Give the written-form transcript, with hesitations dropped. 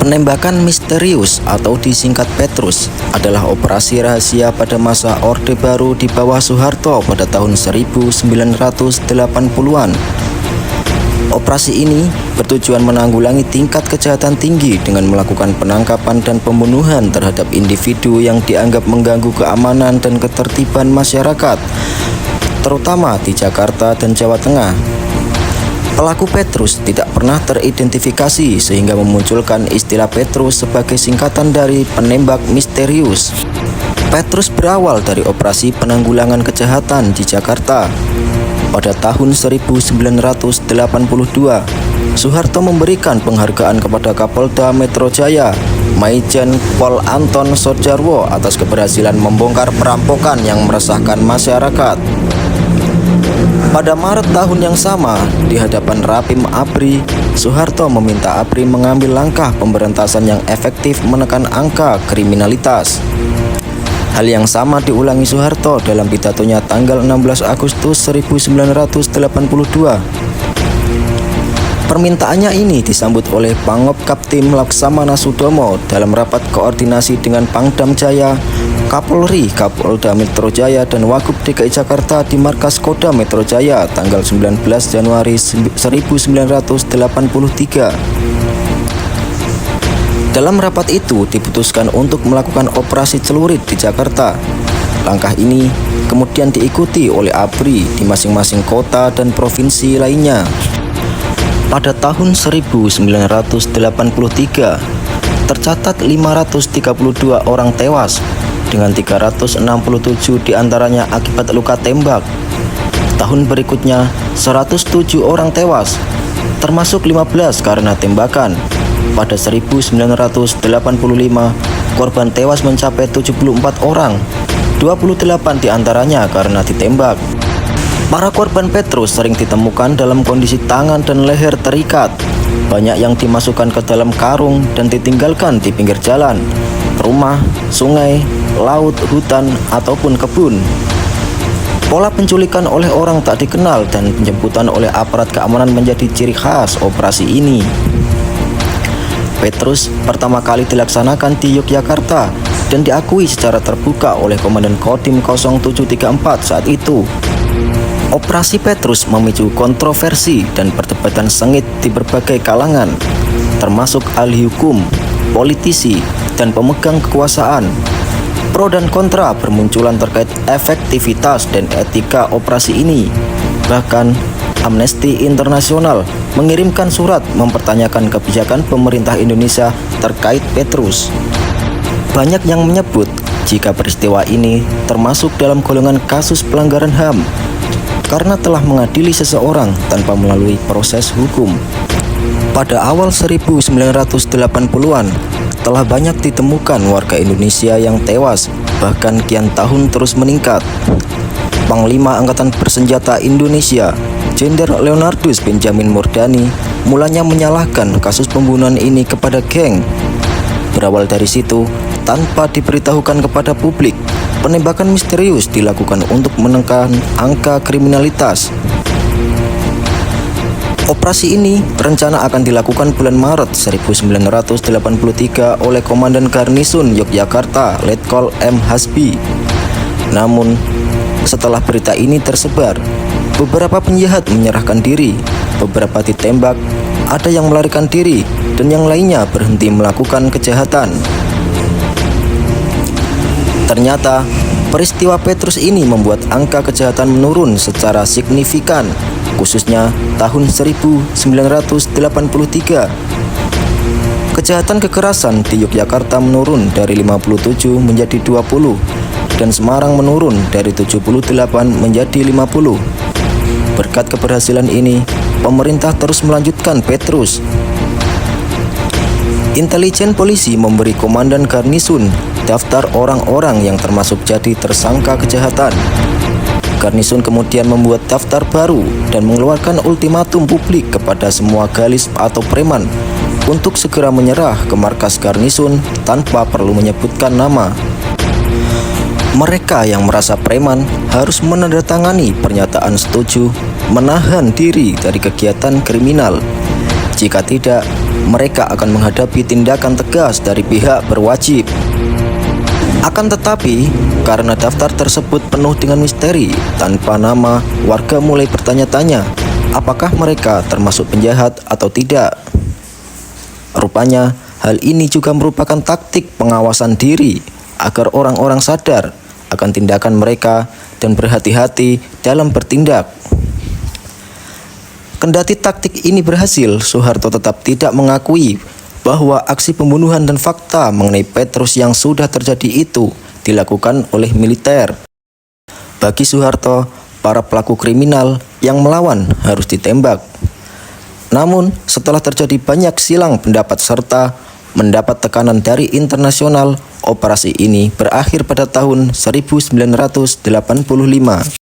Penembakan misterius atau disingkat Petrus adalah operasi rahasia pada masa Orde Baru di bawah Soeharto pada tahun 1980-an. Operasi ini bertujuan menanggulangi tingkat kejahatan tinggi dengan melakukan penangkapan dan pembunuhan terhadap individu yang dianggap mengganggu keamanan dan ketertiban masyarakat, terutama di Jakarta dan Jawa Tengah. Pelaku Petrus tidak pernah teridentifikasi sehingga memunculkan istilah Petrus sebagai singkatan dari penembak misterius. Petrus berawal dari operasi penanggulangan kejahatan di Jakarta. Pada tahun 1982, Soeharto memberikan penghargaan kepada Kapolda Metro Jaya, Maijen Pol Anton Sodjarwo atas keberhasilan membongkar perampokan yang meresahkan masyarakat. Pada Maret tahun yang sama, di hadapan Rapim ABRI, Soeharto meminta ABRI mengambil langkah pemberantasan yang efektif menekan angka kriminalitas. Hal yang sama diulangi Soeharto dalam pidatonya tanggal 16 Agustus 1982. Permintaannya ini disambut oleh Pangop Kaptim Laksamana Sudomo dalam rapat koordinasi dengan Pangdam Jaya, Kapolri, Kapolda Metro Jaya, dan Wagub DKI Jakarta di Markas Kodam Metro Jaya tanggal 19 Januari 1983. Dalam rapat itu diputuskan untuk melakukan operasi celurit di Jakarta. Langkah ini kemudian diikuti oleh ABRI di masing-masing kota dan provinsi lainnya. Pada tahun 1983, tercatat 532 orang tewas, dengan 367 diantaranya akibat luka tembak. Tahun berikutnya, 107 orang tewas, termasuk 15 karena tembakan. Pada 1985, korban tewas mencapai 74 orang, 28 diantaranya karena ditembak. Para korban Petrus sering ditemukan dalam kondisi tangan dan leher terikat. Banyak yang dimasukkan ke dalam karung dan ditinggalkan di pinggir jalan, rumah, sungai, laut, hutan, ataupun kebun. Pola penculikan oleh orang tak dikenal dan penjemputan oleh aparat keamanan menjadi ciri khas operasi ini. Petrus pertama kali dilaksanakan di Yogyakarta dan diakui secara terbuka oleh Komandan Kodim 0734 saat itu. Operasi Petrus memicu kontroversi dan perdebatan sengit di berbagai kalangan, termasuk ahli hukum, politisi, dan pemegang kekuasaan. Pro dan kontra bermunculan terkait efektivitas dan etika operasi ini. Bahkan, Amnesty International mengirimkan surat mempertanyakan kebijakan pemerintah Indonesia terkait Petrus. Banyak yang menyebut jika peristiwa ini termasuk dalam golongan kasus pelanggaran HAM karena telah mengadili seseorang tanpa melalui proses hukum. Pada awal 1980-an, telah banyak ditemukan warga Indonesia yang tewas, bahkan kian tahun terus meningkat. Panglima Angkatan Bersenjata Indonesia, Jenderal Leonardus Benjamin Murdani, mulanya menyalahkan kasus pembunuhan ini kepada geng. Berawal dari situ, tanpa diberitahukan kepada publik, penembakan misterius dilakukan untuk menekan angka kriminalitas. Operasi ini rencana akan dilakukan bulan Maret 1983 oleh Komandan Garnisun Yogyakarta, Letkol M. Hasbi. Namun, setelah berita ini tersebar, beberapa penjahat menyerahkan diri, beberapa ditembak, ada yang melarikan diri, dan yang lainnya berhenti melakukan kejahatan. Ternyata, peristiwa Petrus ini membuat angka kejahatan menurun secara signifikan, khususnya tahun 1983. Kejahatan kekerasan di Yogyakarta menurun dari 57 menjadi 20, dan Semarang menurun dari 78 menjadi 50. Berkat keberhasilan ini, pemerintah terus melanjutkan Petrus. Intelijen polisi memberi Komandan Garnisun daftar orang-orang yang termasuk jadi tersangka kejahatan. Garnisun kemudian membuat daftar baru dan mengeluarkan ultimatum publik kepada semua galis atau preman untuk segera menyerah ke markas Garnisun tanpa perlu menyebutkan nama. Mereka yang merasa preman harus menandatangani pernyataan setuju menahan diri dari kegiatan kriminal. Jika tidak, mereka akan menghadapi tindakan tegas dari pihak berwajib. Akan tetapi, karena daftar tersebut penuh dengan misteri tanpa nama, warga mulai bertanya-tanya apakah mereka termasuk penjahat atau tidak. Rupanya, hal ini juga merupakan taktik pengawasan diri agar orang-orang sadar akan tindakan mereka dan berhati-hati dalam bertindak. Kendati taktik ini berhasil, Soeharto tetap tidak mengakui bahwa aksi pembunuhan dan fakta mengenai Petrus yang sudah terjadi itu dilakukan oleh militer. Bagi Soeharto, para pelaku kriminal yang melawan harus ditembak. Namun, setelah terjadi banyak silang pendapat serta mendapat tekanan dari internasional, operasi ini berakhir pada tahun 1985.